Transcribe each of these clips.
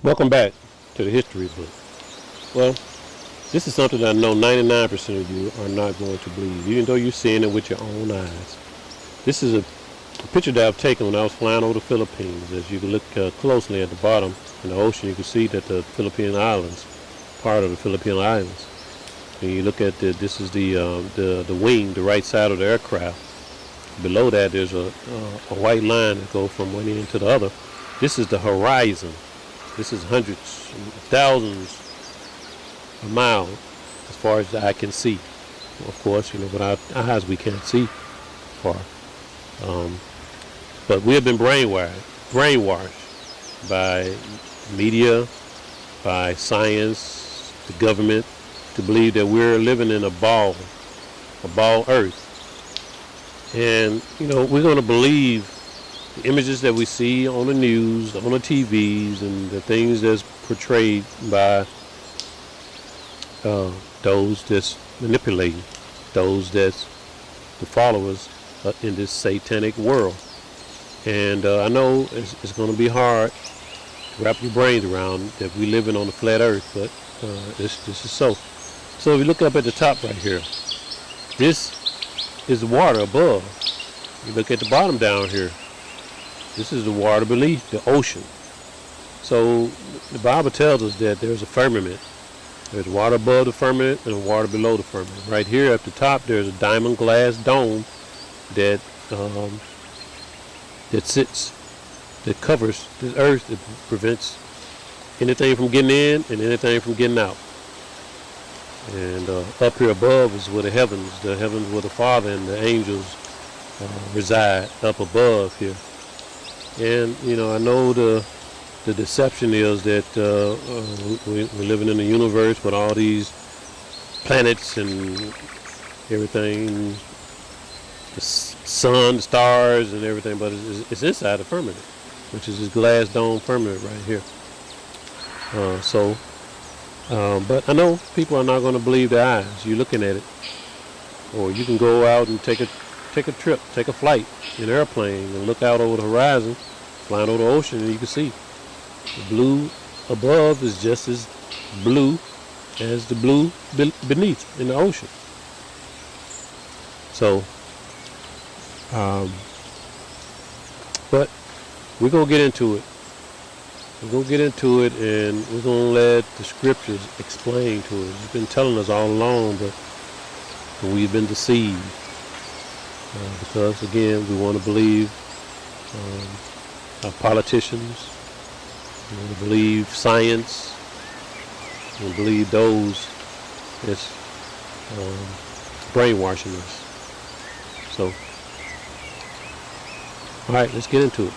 Welcome back to the history book. Well, this is something that I know 99% of you are not going to believe, even though you're seeing it with your own eyes. This is a picture that I've taken when I was flying over the Philippines. As you can look closely at the bottom in the ocean, you can see that the Philippine Islands, part of the Philippine Islands. And you look at this is the wing, the right side of the aircraft. Below that, there's a white line that goes from one end to the other. This is the horizon. This is hundreds, thousands of miles as far as the eye can see. Of course, with our eyes we can't see far. But we have been brainwashed by media, by science, the government, to believe that we're living in a ball earth. And, we're going to believe the images that we see on the news, on the TVs, and the things that's portrayed by those that's manipulating, those that's the followers in this satanic world. And I know it's going to be hard to wrap your brains around that we're living on a flat earth, but this is so. So if you look up at the top right here, this is the water above. You look at the bottom down here, this is the water beneath the ocean. So the Bible tells us that there's a firmament. There's water above the firmament and water below the firmament. Right here at the top, there's a diamond glass dome that that covers the earth, that prevents anything from getting in and anything from getting out. And up here above is where the heavens where the Father and the angels reside, up above here. And I know the deception is that we're living in a universe with all these planets and everything, the sun, the stars, and everything, but it's inside the firmament, which is this glass dome firmament right here. But I know people are not going to believe their eyes. You're looking at it, or you can go out and take a trip, take a flight in an airplane, and look out over the horizon, flying over the ocean, and you can see the blue above is just as blue as the blue beneath in the ocean. So, but we're gonna get into it. We're going to get into it, and we're going to let the scriptures explain to us. It's been telling us all along, but we've been deceived. Because, again, we want to believe our politicians. We want to believe science. We want to believe those that's brainwashing us. So, all right, let's get into it.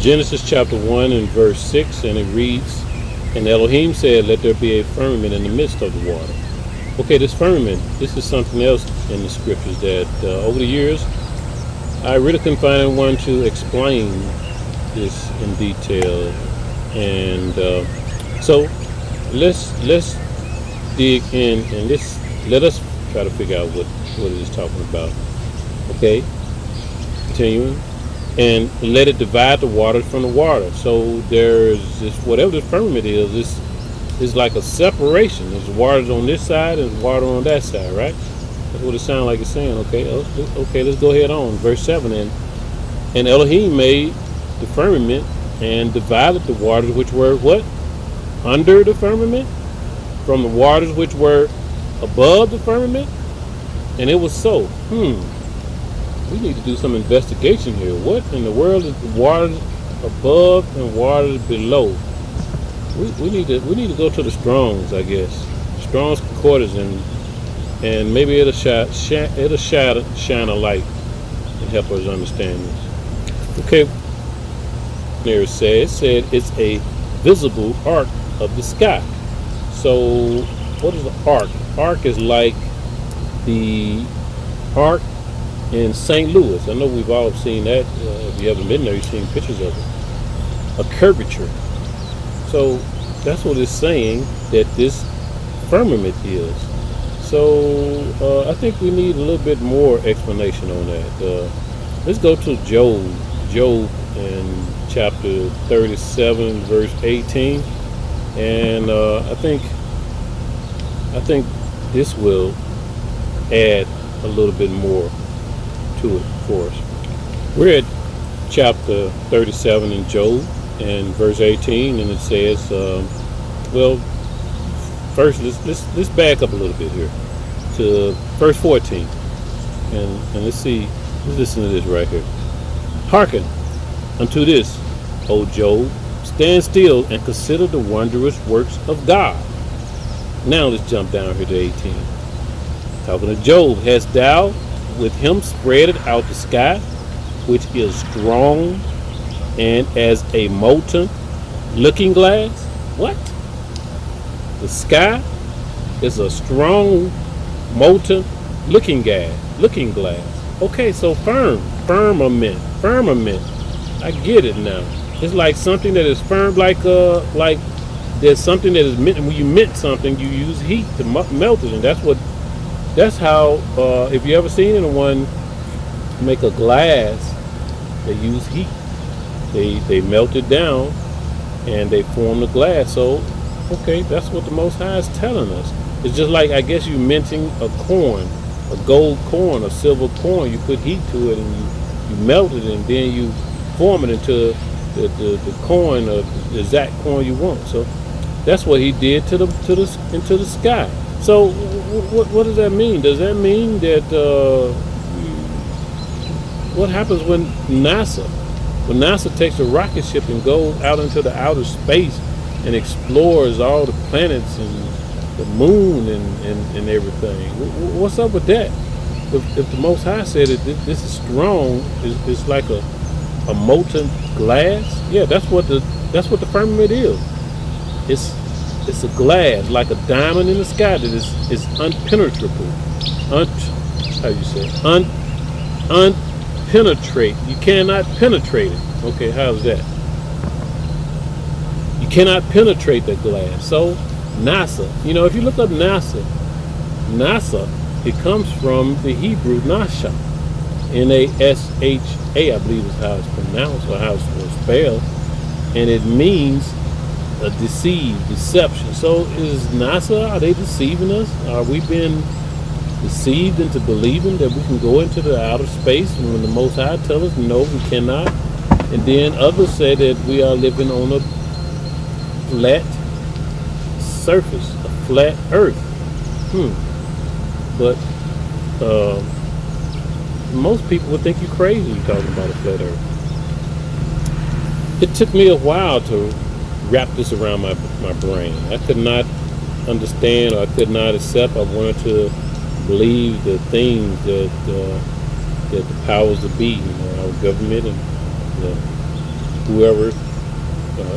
Genesis chapter 1 and verse 6, and it reads, "And Elohim said, let there be a firmament in the midst of the water." Okay, this firmament, this is something else in the scriptures that over the years, I really couldn't find one to explain this in detail. And so let's dig in and let us try to figure out what it is talking about. Okay, continuing. And let it divide the waters from the water. So there's this, whatever this firmament is, this is like a separation. There's waters on this side and water on that side, right? That's what it sounds like it's saying. Okay, let's go ahead on. Verse 7, and Elohim made the firmament and divided the waters which were what? Under the firmament from the waters which were above the firmament. And it was so. We need to do some investigation here. What in the world is the waters above and waters below? We need to go to the Strongs, I guess. Strong's Concordance, and maybe it'll shine a light and help us understand this. Okay. There it said it's a visible arc of the sky. So what is an arc? Arc is like the arc in St. Louis. I know we've all seen that. If you haven't been there, you've seen pictures of it. A curvature. So that's what it's saying that this firmament is. So I think we need a little bit more explanation on that. Let's go to Job Job in chapter 37, verse 18, and I think this will add a little bit more to it for us. We're at chapter 37 in Job and verse 18, and it says, well, first let's back up a little bit here to verse 14, and let's listen to this right here. Hearken unto this, O Job, stand still and consider the wondrous works of God. Now let's jump down here to 18. Talking to Job, hast thou with him spread out the sky, which is strong and as a molten looking glass? What? The sky is a strong molten looking glass. Okay, so firmament. I get it now. It's like something that is firm, like there's something that is mint. When you mint something, you use heat to melt it, and that's how. If you ever seen anyone make a glass, they use heat. They melt it down, and they form the glass. So, okay, that's what the Most High is telling us. It's just like, I guess, you minting a corn, a gold corn, a silver corn. You put heat to it, and you melt it, and then you form it into the corn, or the exact corn you want. So that's what he did into the sky. So what does that mean? Does that mean that what happens when NASA takes a rocket ship and goes out into the outer space and explores all the planets and the moon and everything? What's up with that? If the Most High said that this is strong, it's like a molten glass. Yeah, that's what the firmament is. It's a glass, like a diamond in the sky, that is unpenetrable. How you say it? Unpenetrate. You cannot penetrate it. Okay, how's that? You cannot penetrate the glass. So NASA, if you look up NASA, it comes from the Hebrew Nasha, Nasha, I believe is how it's pronounced, or how it's spelled, and it means a deception. So is NASA, are they deceiving us? Are we being deceived into believing that we can go into the outer space when the Most High tells us no, we cannot? And then others say that we are living on a flat surface, a flat earth. But most people would think you're crazy talking about a flat earth. It took me a while to wrap this around my brain. I could not understand, or I could not accept. I wanted to believe the things that the powers that be, our government and whoever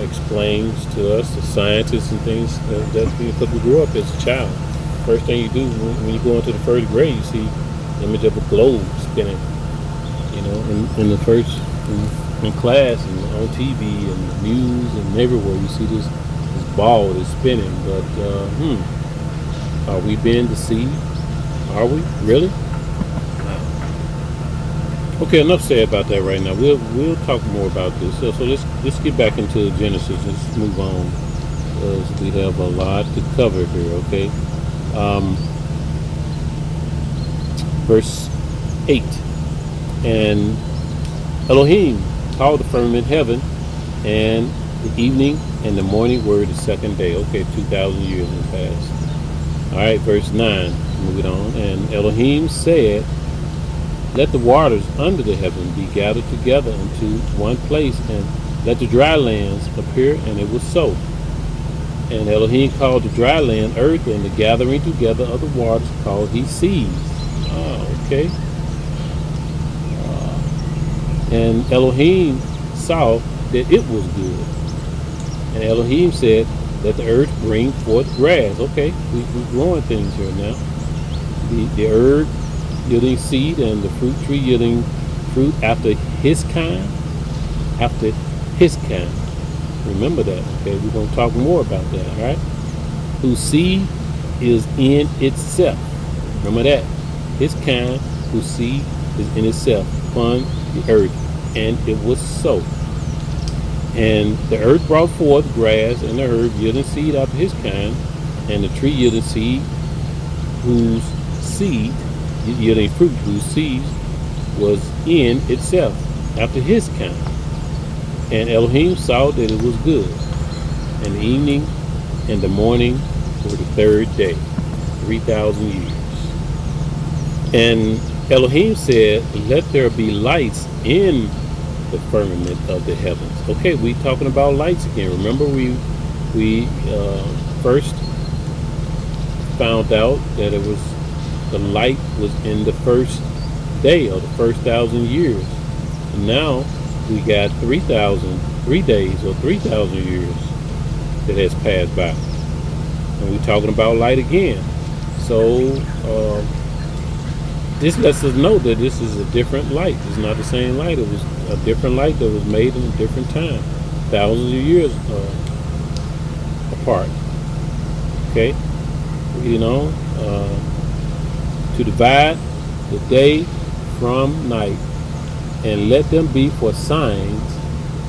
explains to us, the scientists and things, that's because we grew up as a child. First thing you do when you go into the first grade, you see the image of a globe spinning, in the first in class and on TV and the news and everywhere. You see this ball that's spinning. But are we being deceived? Are we really? Okay, enough said about that right now. We'll talk more about this. So let's get back into Genesis. Let's move on, because we have a lot to cover here. Okay. Verse 8, and Elohim called the firmament heaven, and the evening and the morning were the second day. Okay, 2,000 years have passed. All right, verse 9, moving on. And Elohim said, let the waters under the heaven be gathered together into one place, and let the dry lands appear, and it was so. And Elohim called the dry land earth, and the gathering together of the waters called he seas. Okay. And Elohim saw that it was good. And Elohim said, let the earth bring forth grass. Okay, we're growing things here now. The herb yielding seed, and the fruit tree yielding fruit after his kind. After his kind. Remember that, okay? We're going to talk more about that, all right? Whose seed is in itself. Remember that. His kind, whose seed is in itself upon the earth, and it was so. And the earth brought forth grass, and the herb yielding seed after his kind, and the tree yielding seed whose seed, yielding fruit whose seed was in itself after his kind. And Elohim saw that it was good. And the evening and the morning were the third day, 3,000 years. And Elohim said, let there be lights in the firmament of the heavens. Okay, we talking about lights again. Remember we first found out that it was the light was in the first day or the first 1,000 years. And now we got 3 days or 3,000 years that has passed by. And we're talking about light again. So this lets us know that this is a different light. It's not the same light. It was a different light that was made in a different time, thousands of years apart. Okay, to divide the day from night, and let them be for signs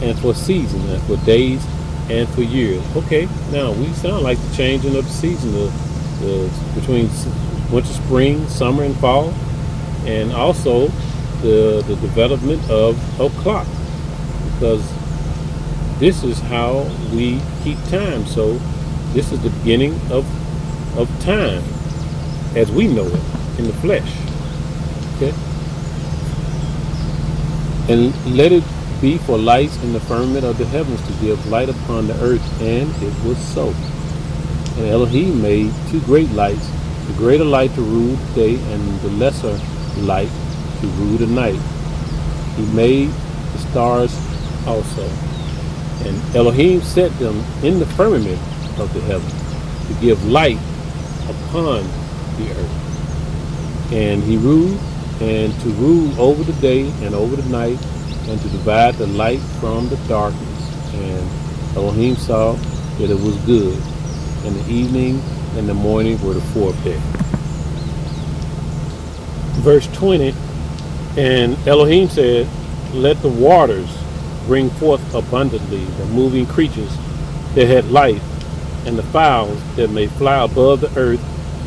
and for seasons and for days and for years. Okay, now we sound like the changing of the season, between winter, spring, summer, and fall, and also the development of clock, because this is how we keep time. So this is the beginning of time as we know it in the flesh. Okay, and let it be for lights in the firmament of the heavens to give light upon the earth, and it was so. And Elohim made 2 great lights, the greater light to rule the day, and the lesser light to rule the night. He made the stars also. And Elohim set them in the firmament of the heavens to give light upon the earth. And he ruled, and to rule over the day and over the night, and to divide the light from the darkness. And Elohim saw that it was good. And the evening and the morning were the 4th day. Verse 20, and Elohim said, let the waters bring forth abundantly the moving creatures that had life, and the fowls that may fly above the earth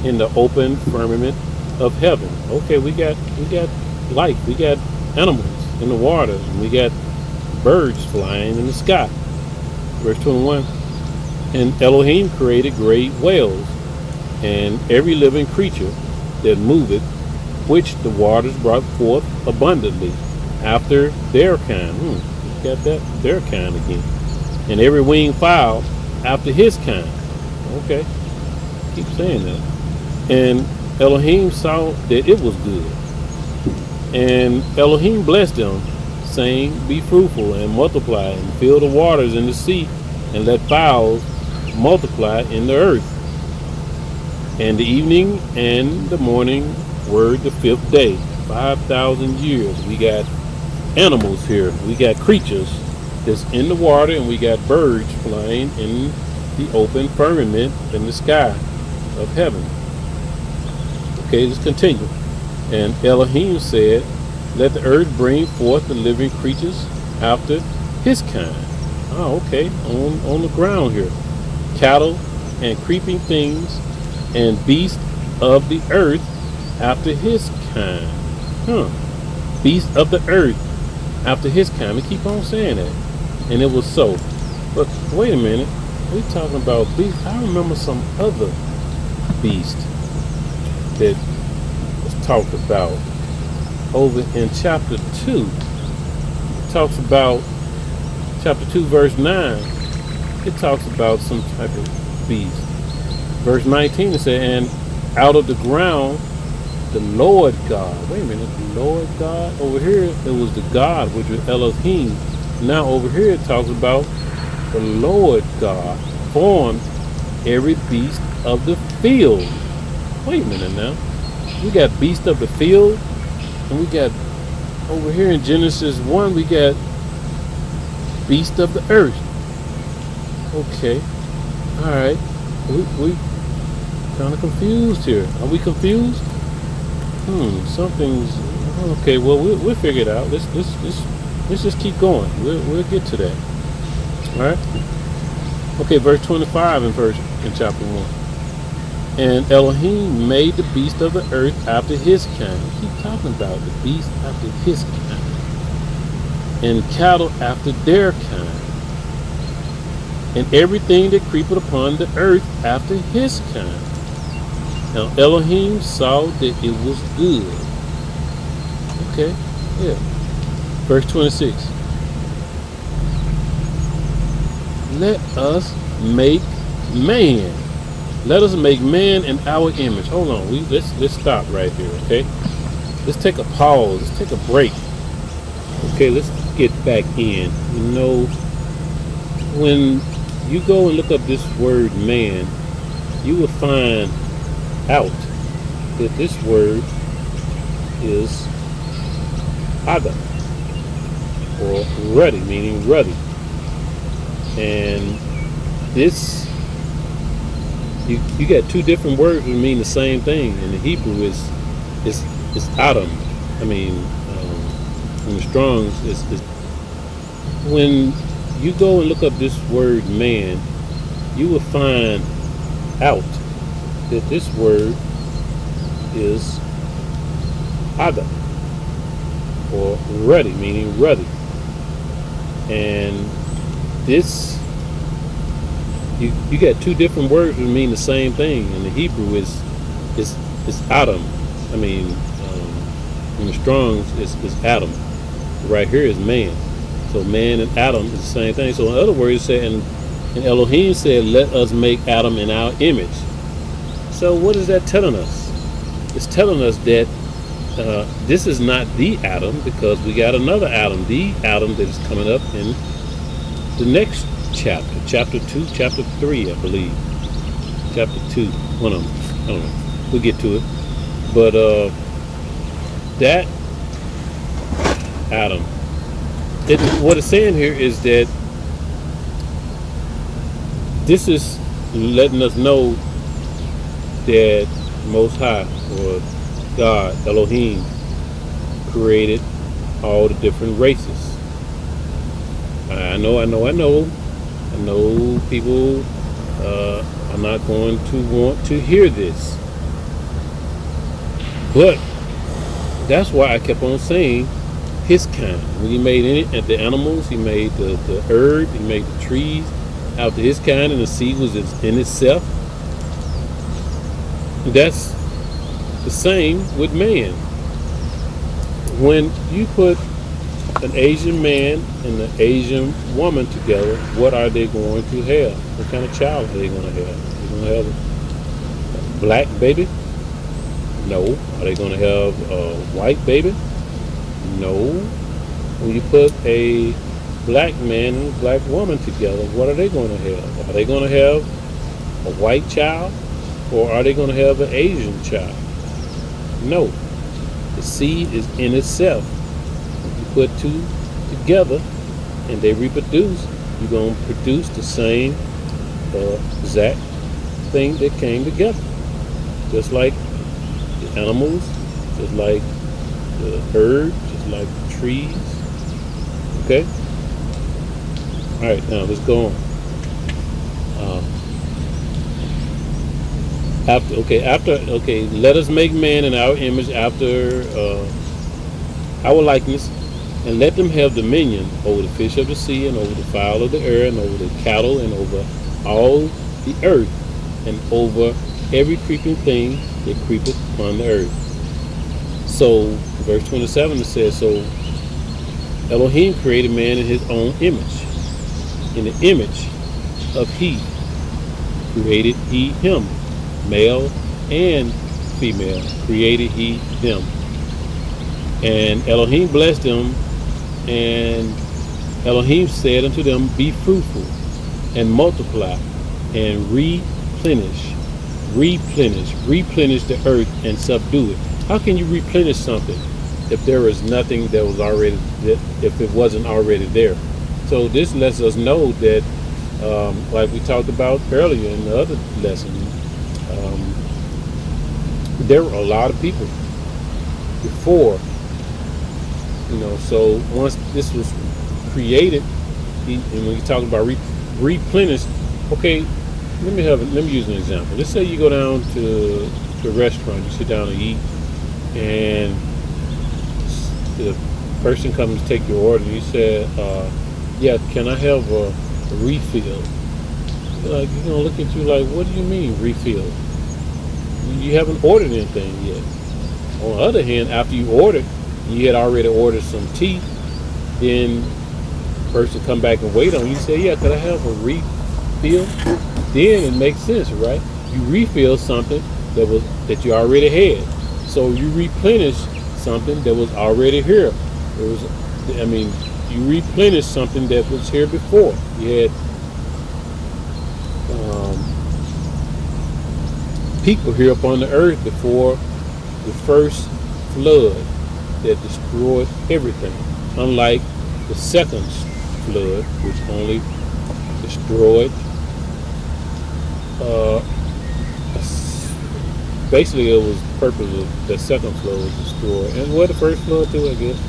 in the open firmament of heaven. Okay, we got life, we got animals in the waters, and we got birds flying in the sky. Verse 21, and Elohim created great whales, and every living creature that moveth, which the waters brought forth abundantly after their kind. Got that, their kind again. And every winged fowl after his kind. Okay, keep saying that. And Elohim saw that it was good. And Elohim blessed them, saying, be fruitful and multiply, and fill the waters in the sea, and let fowls multiply in the earth. And the evening and the morning were the 5th day, 5,000 years. We got animals here. We got creatures that's in the water, and we got birds flying in the open firmament in the sky of heaven. Okay, let's continue. And Elohim said, let the earth bring forth the living creatures after his kind. Oh, okay, on the ground here. Cattle and creeping things and beasts of the earth after his kind. Beasts of the earth after his kind. We keep on saying that. And it was so. But wait a minute. We're talking about beasts. I remember some other beast that was talked about over in chapter 2. It talks about chapter 2 verse 9. It talks about some type of beast. Verse 19 it said, and out of the ground the Lord God. Wait a minute, the Lord God? Over here it was the God, which was Elohim. Now over here it talks about the Lord God formed every beast of the field. Wait a minute now. We got beast of the field, and we got over here in Genesis 1 we got beast of the earth. Okay. Alright. We kind of confused here. Are we confused? Something's okay. Well, we'll figure it out. Let's let's just keep going. We'll get to that. All right. Okay, verse 25 in chapter 1. And Elohim made the beast of the earth after his kind. We keep talking about the beast after his kind, and cattle after their kind, and everything that creepeth upon the earth after his kind. Now Elohim saw that it was good. Okay, yeah. Verse 26. Let us make man. Let us make man in our image. Hold on, let's stop right here, okay? Let's take a pause. Let's take a break. Okay, let's get back in. You know, when you go and look up this word man, you will find out that this word is Adam, or ruddy, meaning ruddy. And this, you got two different words that mean the same thing. In the Hebrew is Adam. I mean, in the Strong's is when you go and look up this word man, you will find out that this word is Adam, or ruddy, meaning ruddy. And this, you got two different words that mean the same thing. In the Hebrew is Adam. I mean, in the Strong's is Adam. Right here is man. So man and Adam is the same thing. So in other words, and Elohim said, "Let us make Adam in our image." So what is that telling us? It's telling us that this is not the Adam, because we got another Adam, the Adam that is coming up in the next chapter, chapter 2, chapter 3, I believe. Chapter 2, one of them. I don't know. We'll get to it. But that Adam, what it's saying here is that this is letting us know that Most High, or God, Elohim, created all the different races. I know people are not going to want to hear this, but that's why I kept on saying his kind. When he made the animals, he made the herb, he made the trees after his kind, and the seed was in itself. That's the same with man. When you put an Asian man and an Asian woman together, what are they going to have? What kind of child are they going to have? Are they going to have a black baby? No. Are they going to have a white baby? No. When you put a black man and a black woman together, what are they going to have? Are they going to have a white child, or are they going to have an Asian child? No. The seed is in itself. If you put two together and they reproduce, you're going to produce the same exact thing that came together. Just like the animals, just like the herbs, just like the trees. Okay? Alright, now let's go on. Let us make man in our image, after our likeness, and let them have dominion over the fish of the sea, and over the fowl of the air, and over the cattle, and over all the earth, and over every creeping thing that creepeth upon the earth. So, verse 27, it says, so Elohim created man in his own image. In the image of he created he him. Male and female created he them. And Elohim blessed them, and Elohim said unto them, be fruitful, and multiply, and replenish the earth, and subdue it. How can you replenish something if there is nothing that was already, if it wasn't already there? So this lets us know that, like we talked about earlier in the other lesson, there were a lot of people before So once this was created, and when you're talking about replenish, okay, let me use an example. Let's say you go down to the restaurant, you sit down and eat, and the person comes to take your order, and you said, yeah, can I have a refill? Like, you're gonna look at you like, what do you mean refill? You haven't ordered anything yet. On the other hand, after you ordered, you had already ordered some tea, then the person come back and wait on you, say, yeah, could I have a refill? Then it makes sense, right? You refill something that you already had. So you replenish something that was already here. You replenish something that was here before. You had people here upon the earth before the first flood that destroyed everything. Unlike the second flood, which only destroyed basically it was the purpose of the second flood was destroy. And what the first flood do, I guess,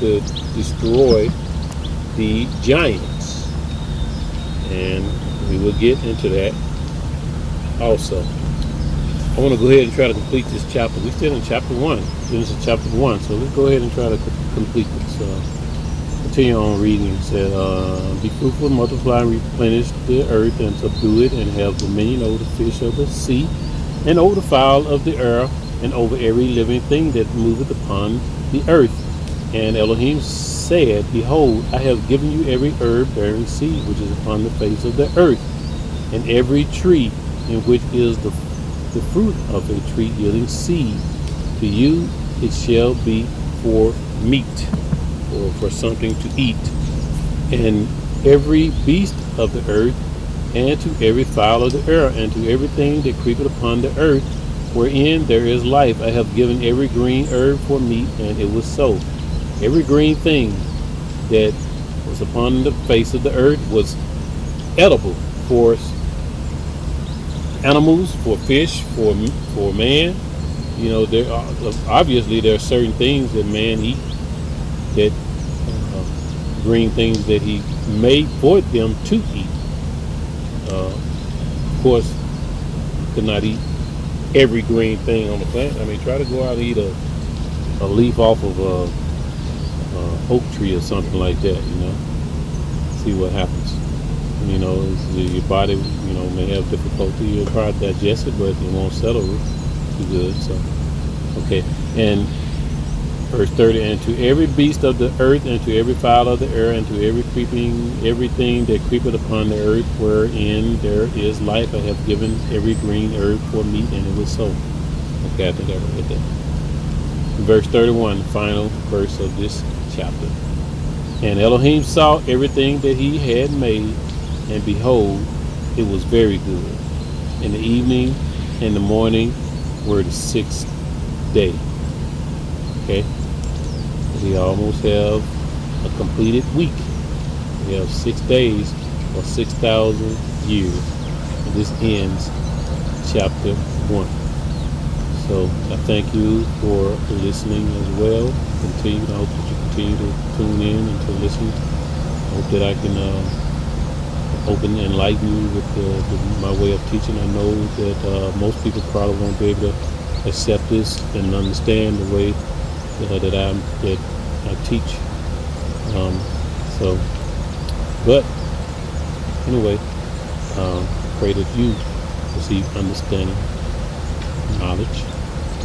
to destroy the giants. And we will get into that also. I want to go ahead and try to complete this chapter. We're still in chapter 1. This is chapter 1. So let's go ahead and try to complete this. Continue on reading. It said, be fruitful, multiply, and replenish the earth, and subdue it, and have dominion over the fish of the sea, and over the fowl of the air, and over every living thing that moveth upon the earth. And Elohim said, behold, I have given you every herb bearing seed which is upon the face of the earth, and every tree in which is the fruit of a tree yielding seed. To you it shall be for meat, or for something to eat. And every beast of the earth, and to every fowl of the air, and to everything that creepeth upon the earth, wherein there is life, I have given every green herb for meat, and it was so. Every green thing that was upon the face of the earth was edible for animals, for fish, for man. Obviously there are certain things that man eat, that green things that he made for them to eat. Of course, you could not eat every green thing on the plant. Try to go out and eat a leaf off of a oak tree or something like that. See what happens. Your body, may have difficulty. You'll probably digest it, but it won't settle too good. So, okay. And verse 30, and to every beast of the earth, and to every fowl of the air, and to everything that creepeth upon the earth, wherein there is life, I have given every green herb for meat, and it was so. Okay, I think I read that. Verse 31, the final verse of this chapter. And Elohim saw everything that he had made, and behold, it was very good. And the evening and the morning were the sixth day. Okay? We almost have a completed week. We have 6 days or 6,000 years. And this ends chapter 1. So I thank you for listening as well. I hope that you continue to tune in and to listen. I hope that I can open and enlighten you with my way of teaching. I know that most people probably won't be able to accept this and understand the way that I teach. But anyway, pray that you receive understanding, knowledge,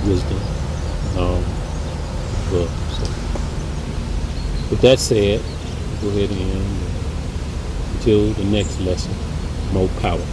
wisdom, as well. So, with that said, go ahead and end. Until the next lesson, more power.